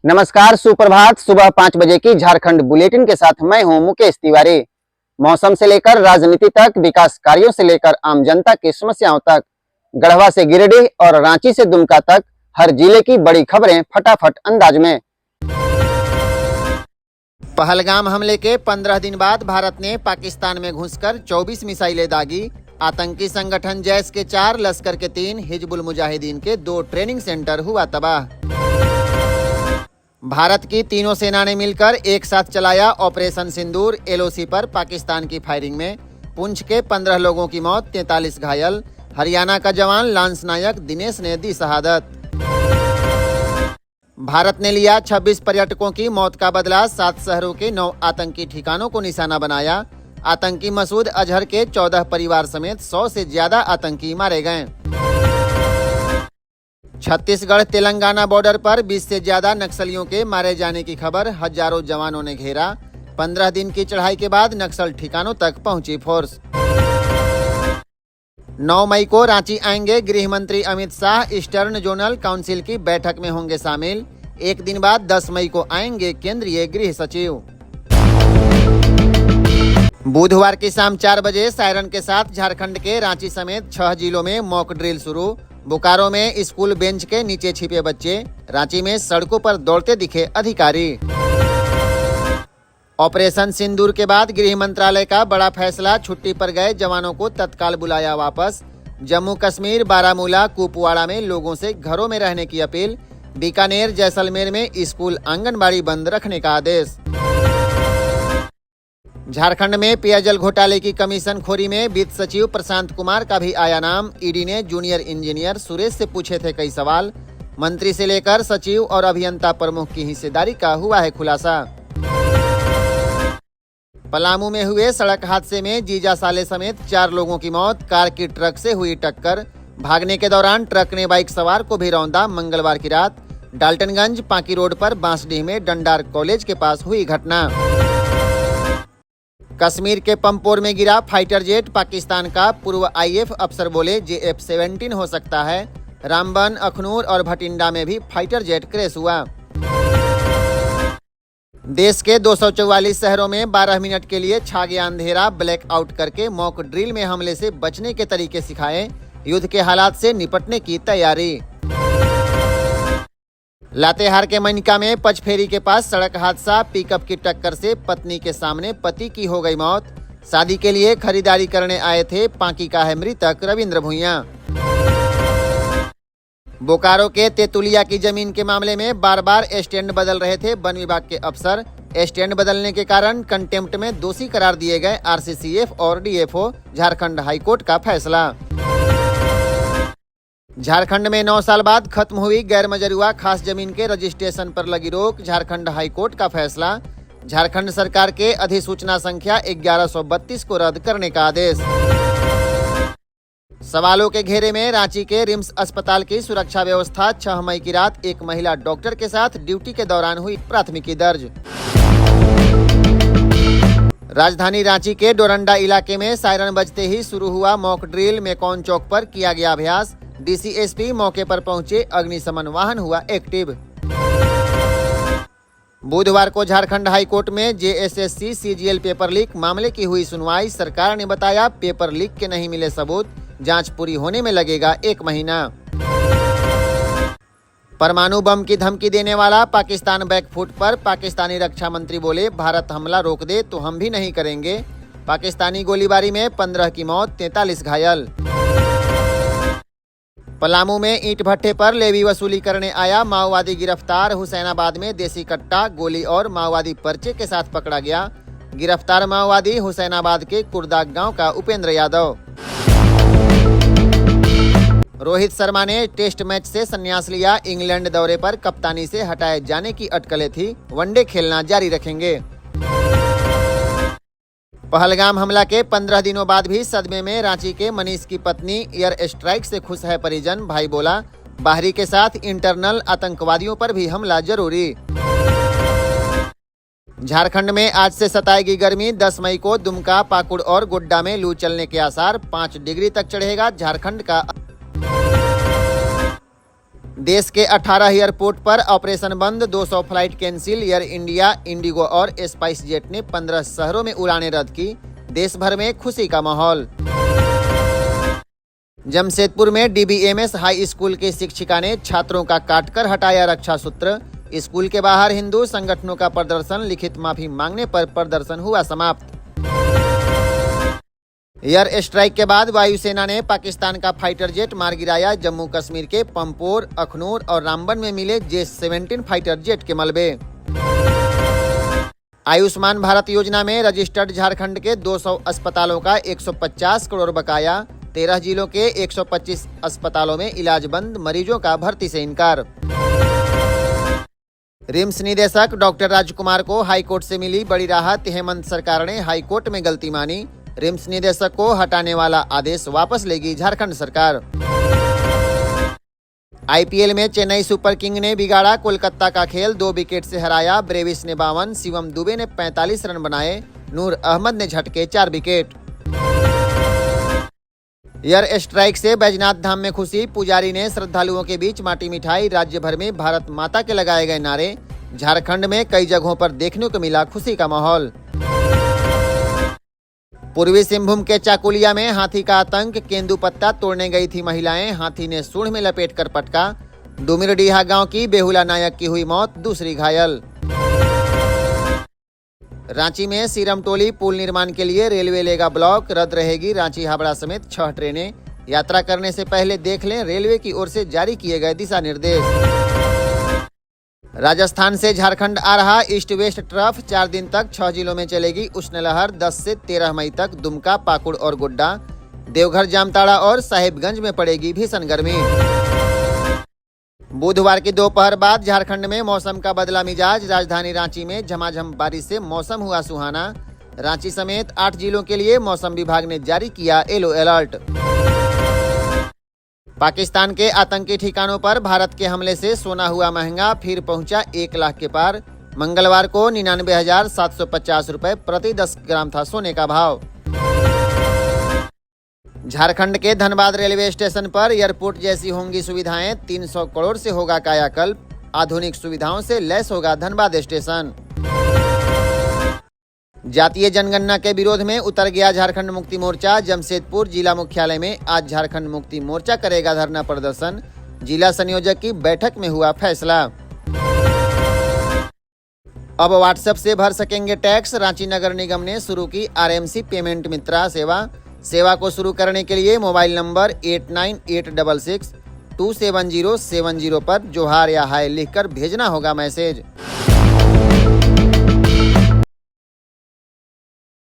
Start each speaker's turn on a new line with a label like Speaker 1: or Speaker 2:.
Speaker 1: नमस्कार, सुप्रभात। सुबह 5 बजे की झारखंड बुलेटिन के साथ मैं हूं मुकेश तिवारी। मौसम से लेकर राजनीति तक, विकास कार्यों से लेकर आम जनता की समस्याओं तक, गढ़वा से गिरिडीह और रांची से दुमका तक हर जिले की बड़ी खबरें फटाफट अंदाज में। पहलगाम हमले के 15 दिन बाद भारत ने पाकिस्तान में घुसकर 24 मिसाइलें दागी। आतंकी संगठन जैश के 4, लश्कर के 3, हिजबुल मुजाहिदीन के 2 ट्रेनिंग सेंटर हुआ तबाह। भारत की तीनों सेना ने मिलकर एक साथ चलाया ऑपरेशन सिंदूर। एलओसी पर पाकिस्तान की फायरिंग में पुंछ के 15 लोगों की मौत, 43 घायल। हरियाणा का जवान लांस नायक दिनेश ने दी शहादत। भारत ने लिया 26 पर्यटकों की मौत का बदला। 7 शहरों के 9 आतंकी ठिकानों को निशाना बनाया। आतंकी मसूद अजहर के 14 परिवार समेत 100 से ज्यादा आतंकी मारे गए। छत्तीसगढ़ तेलंगाना बॉर्डर पर 20 से ज्यादा नक्सलियों के मारे जाने की खबर। हजारों जवानों ने घेरा। 15 दिन की चढ़ाई के बाद नक्सल ठिकानों तक पहुंची फोर्स। 9 मई को रांची आएंगे गृह मंत्री Amit Shah. Eastern zonal council की बैठक में होंगे शामिल। एक दिन बाद 10 मई को आएंगे केंद्रीय गृह सचिव। बुधवार की शाम 4 बजे सायरन के साथ झारखंड के रांची समेत 6 जिलों में मॉक ड्रिल शुरू। बोकारो में स्कूल बेंच के नीचे छिपे बच्चे, रांची में सड़कों पर दौड़ते दिखे अधिकारी। ऑपरेशन सिंदूर के बाद गृह मंत्रालय का बड़ा फैसला। छुट्टी पर गए जवानों को तत्काल बुलाया वापस। जम्मू कश्मीर, बारामूला, कुपवाड़ा में लोगों से घरों में रहने की अपील। बीकानेर, जैसलमेर में स्कूल आंगनबाड़ी बंद रखने का आदेश। झारखंड में पेयजल घोटाले की कमीशन खोरी में वित्त सचिव प्रशांत कुमार का भी आया नाम। ईडी ने जूनियर इंजीनियर सुरेश से पूछे थे कई सवाल। मंत्री से लेकर सचिव और अभियंता प्रमुख की हिस्सेदारी का हुआ है खुलासा। पलामू में हुए सड़क हादसे में जीजा साले समेत 4 लोगों की मौत। कार की ट्रक से हुई टक्कर। भागने के दौरान ट्रक ने बाइक सवार को भी रौंदा। मंगलवार की रात डाल्टनगंज पांकी रोड पर बांसडीह में डंडार कॉलेज के पास हुई घटना। कश्मीर के पंपोर में गिरा फाइटर जेट। पाकिस्तान का पूर्व आईएएफ अफसर बोले JF-17 हो सकता है। रामबन, अखनूर और भटिंडा में भी फाइटर जेट क्रैश हुआ। देश के 244 शहरों में 12 मिनट के लिए छा गया अंधेरा। ब्लैक आउट करके मॉक ड्रिल में हमले से बचने के तरीके सिखाए। युद्ध के हालात से निपटने की तैयारी। लातेहार के मनिका में पचफेरी के पास सड़क हादसा। पिकअप की टक्कर से पत्नी के सामने पति की हो गई मौत। शादी के लिए खरीदारी करने आए थे। पांकी का है मृतक रविंद्र भुइयां। बोकारो के तेतुलिया की जमीन के मामले में बार बार स्टैंड बदल रहे थे वन विभाग के अफसर। स्टैंड बदलने के कारण कंटेम्प्ट में दोषी करार दिए गए RCCF और DFO। झारखंड हाईकोर्ट का फैसला। झारखंड में 9 साल बाद खत्म हुई गैर मजरूआ खास जमीन के रजिस्ट्रेशन पर लगी रोक। झारखंड हाईकोर्ट का फैसला। झारखंड सरकार के अधिसूचना संख्या 1132 को रद्द करने का आदेश। सवालों के घेरे में रांची के रिम्स अस्पताल की सुरक्षा व्यवस्था। 6 मई की रात एक महिला डॉक्टर के साथ ड्यूटी के दौरान हुई प्राथमिकी दर्ज। राजधानी रांची के डोरंडा इलाके में सायरन बजते ही शुरू हुआ मॉक ड्रिल। मेकॉन चौक पर किया गया अभ्यास। DCSP मौके पर पहुंचे। अग्निशमन वाहन हुआ एक्टिव। बुधवार को झारखंड हाईकोर्ट में JSSC CGL पेपर लीक मामले की हुई सुनवाई। सरकार ने बताया पेपर लीक के नहीं मिले सबूत। जांच पूरी होने में लगेगा 1 महीना। परमाणु बम की धमकी देने वाला पाकिस्तान बैकफुट पर। पाकिस्तानी रक्षा मंत्री बोले भारत हमला रोक दे तो हम भी नहीं करेंगे। पाकिस्तानी गोलीबारी में 15 की मौत, 43 घायल। पलामू में ईंट भट्टे पर लेवी वसूली करने आया माओवादी गिरफ्तार। हुसैनाबाद में देसी कट्टा, गोली और माओवादी पर्चे के साथ पकड़ा गया। गिरफ्तार माओवादी हुसैनाबाद के कुर्दाग गांव का उपेंद्र यादव। रोहित शर्मा ने टेस्ट मैच से संन्यास लिया। इंग्लैंड दौरे पर कप्तानी से हटाए जाने की अटकलें थी। वनडे खेलना जारी रखेंगे। पहलगाम हमला के 15 दिनों बाद भी सदमे में रांची के मनीष की पत्नी। एयर स्ट्राइक से खुश है परिजन। भाई बोला बाहरी के साथ इंटरनल आतंकवादियों पर भी हमला जरूरी। झारखंड में आज से सताएगी गर्मी। 10 मई को दुमका, पाकुड़ और गोड्डा में लू चलने के आसार। 5 डिग्री तक चढ़ेगा झारखंड का देश के 18 एयरपोर्ट पर ऑपरेशन बंद, 200 flight cancel. Air India, Indigo और स्पाइस जेट ने 15 शहरों में उड़ानें रद्द की। देश भर में खुशी का माहौल। जमशेदपुर में डीबीएमएस हाई स्कूल की शिक्षिका ने छात्रों का काटकर हटाया रक्षा सूत्र। स्कूल के बाहर हिंदू संगठनों का प्रदर्शन, लिखित माफी मांगने पर प्रदर्शन हुआ समाप्त। एयर स्ट्राइक के बाद वायुसेना ने पाकिस्तान का फाइटर जेट मार गिराया। जम्मू कश्मीर के पंपोर, अखनूर और रामबन में मिले J-17 फाइटर जेट के मलबे। आयुष्मान भारत योजना में रजिस्टर्ड झारखंड के 200 अस्पतालों का 150 करोड़ बकाया। 13 जिलों के 125 अस्पतालों में इलाज बंद, मरीजों का भर्ती से इनकार। रिम्स निदेशक डॉक्टर राजकुमार को हाईकोर्ट से मिली बड़ी राहत। हेमंत सरकार ने हाईकोर्ट में गलती मानी। रिम्स निदेशक को हटाने वाला आदेश वापस लेगी झारखंड सरकार। आईपीएल में चेन्नई सुपर किंग ने बिगाड़ा कोलकाता का खेल, 2 विकेट से हराया। ब्रेविस ने 52, शिवम दुबे ने 45 रन बनाए। नूर अहमद ने झटके 4 विकेट। एयर स्ट्राइक से बैजनाथ धाम में खुशी, पुजारी ने श्रद्धालुओं के बीच बांटी मिठाई। राज्य भर में भारत माता के लगाए गए नारे। झारखंड में कई जगहों पर देखने को मिला खुशी का माहौल। पूर्वी सिंहभूम के चाकुलिया में हाथी का आतंक, केंदुपत्ता तोड़ने गई थी महिलाएं, हाथी ने सूंड में लपेटकर पटका। डुमिरडीहा गांव की बेहुला नायक की हुई मौत, दूसरी घायल। रांची में सीरम टोली पुल निर्माण के लिए रेलवे लेगा ब्लॉक, रद्द रहेगी रांची हावड़ा समेत 6 ट्रेनें। यात्रा करने से पहले देख लें रेलवे की ओर से जारी किए गए दिशा निर्देश। राजस्थान से झारखंड आ रहा ईस्ट वेस्ट ट्रफ, 4 दिन तक 6 जिलों में चलेगी उष्णलहर। 10 से 13 मई तक दुमका, पाकुड़ और गोड्डा, देवघर, जामताड़ा और साहिबगंज में पड़ेगी भीषण गर्मी। बुधवार की दोपहर बाद झारखंड में मौसम का बदला मिजाज। राजधानी रांची में झमाझम बारिश से मौसम हुआ सुहाना। रांची समेत 8 जिलों के लिए मौसम विभाग ने जारी किया येलो अलर्ट। पाकिस्तान के आतंकी ठिकानों पर भारत के हमले से सोना हुआ महंगा, फिर पहुंचा 1 लाख के पार। मंगलवार को 99,750 रुपए प्रति 10 ग्राम था सोने का भाव। झारखंड के धनबाद रेलवे स्टेशन पर एयरपोर्ट जैसी होंगी सुविधाएं, 300 करोड़ से होगा कायाकल्प। आधुनिक सुविधाओं से लैस होगा धनबाद स्टेशन। जातीय जनगणना के विरोध में उतर गया झारखंड मुक्ति मोर्चा। जमशेदपुर जिला मुख्यालय में आज झारखंड मुक्ति मोर्चा करेगा धरना प्रदर्शन। जिला संयोजक की बैठक में हुआ फैसला। अब व्हाट्सएप से भर सकेंगे टैक्स। रांची नगर निगम ने शुरू की आरएमसी पेमेंट मित्रा सेवा को शुरू करने के लिए मोबाइल नंबर 8986627070 पर जोहार या हाय लिखकर भेजना होगा मैसेज।